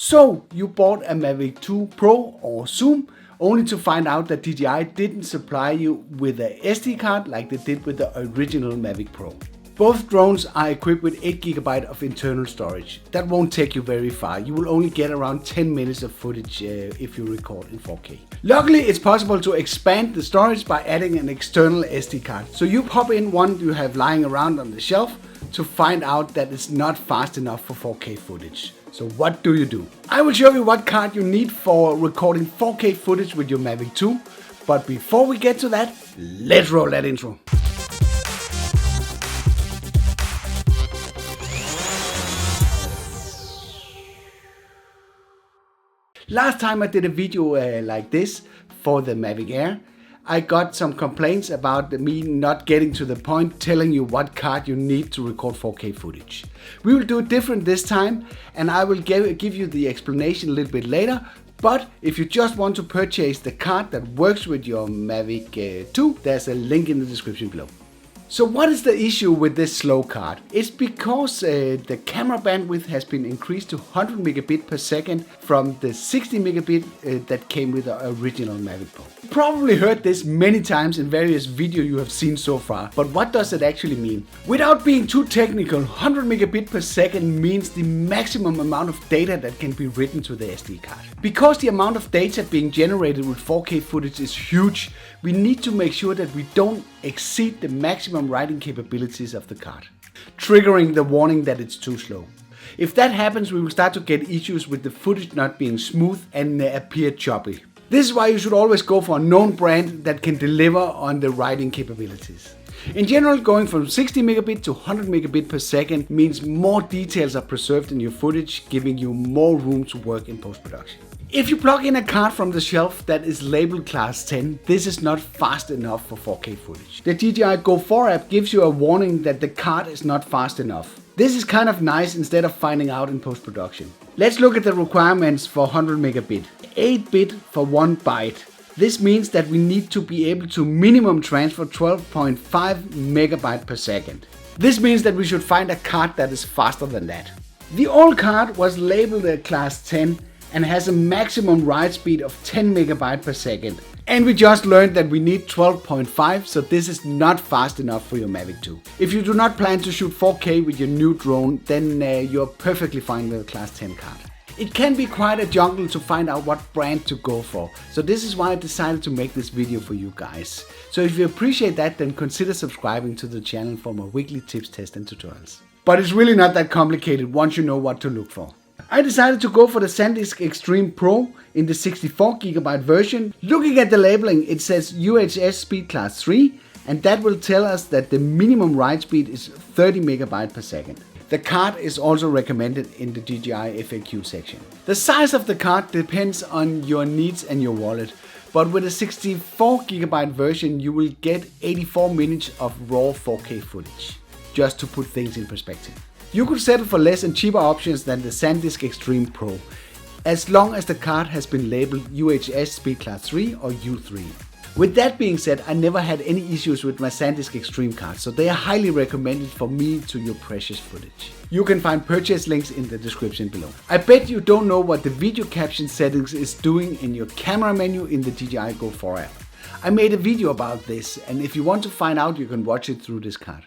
So you bought a Mavic 2 Pro or Zoom only to find out that DJI didn't supply you with a SD card like they did with the original Mavic Pro. Both drones are equipped with 8 GB of internal storage. That won't take you very far. You will only get around 10 minutes of footage if you record in 4K. Luckily, it's possible to expand the storage by adding an external SD card. So you pop in one you have lying around on the shelf to find out that it's not fast enough for 4K footage. So what do? I will show you what card you need for recording 4K footage with your Mavic 2. But before we get to that, let's roll that intro. Last time I did a video like this for the Mavic Air, I got some complaints about me not getting to the point telling you what card you need to record 4K footage. We will do it different this time, and I will give you the explanation a little bit later. But if you just want to purchase the card that works with your Mavic 2, there's a link in the description below. So what is the issue with this slow card? It's because the camera bandwidth has been increased to 100 megabit per second from the 60 megabit that came with the original Mavic Pro. You probably heard this many times in various videos you have seen so far, but what does it actually mean? Without being too technical, 100 megabit per second means the maximum amount of data that can be written to the SD card. Because the amount of data being generated with 4K footage is huge, we need to make sure that we don't exceed the maximum writing capabilities of the card, triggering the warning that it's too slow. If that happens, we will start to get issues with the footage not being smooth and appear choppy. This is why you should always go for a known brand that can deliver on the writing capabilities. In general, going from 60 megabit to 100 megabit per second means more details are preserved in your footage, giving you more room to work in post-production. If you plug in a card from the shelf that is labeled class 10, this is not fast enough for 4K footage. The DJI Go 4 app gives you a warning that the card is not fast enough. This is kind of nice instead of finding out in post-production. Let's look at the requirements for 100 megabit. 8 bit for 1 byte. This means that we need to be able to minimum transfer 12.5 megabyte per second. This means that we should find a card that is faster than that. The old card was labeled at class 10 and has a maximum write speed of 10 megabyte per second. And we just learned that we need 12.5, so this is not fast enough for your Mavic 2. If you do not plan to shoot 4K with your new drone, then you're perfectly fine with a class 10 card. It can be quite a jungle to find out what brand to go for, so this is why I decided to make this video for you guys. So if you appreciate that, then consider subscribing to the channel for my weekly tips, tests and tutorials. But it's really not that complicated once you know what to look for. I decided to go for the SanDisk Extreme Pro in the 64 GB version. Looking at the labeling, it says UHS speed class 3, and that will tell us that the minimum write speed is 30 megabyte per second. The card is also recommended in the DJI FAQ section. The size of the card depends on your needs and your wallet, but with a 64 GB version you will get 84 minutes of raw 4K footage, just to put things in perspective. You could settle for less and cheaper options than the SanDisk Extreme Pro, as long as the card has been labeled UHS Speed Class 3 or U3. With that being said, I never had any issues with my SanDisk Extreme card, so they are highly recommended for me to your precious footage. You can find purchase links in the description below. I bet you don't know what the video caption settings is doing in your camera menu in the DJI Go 4 app. I made a video about this, and if you want to find out, you can watch it through this card.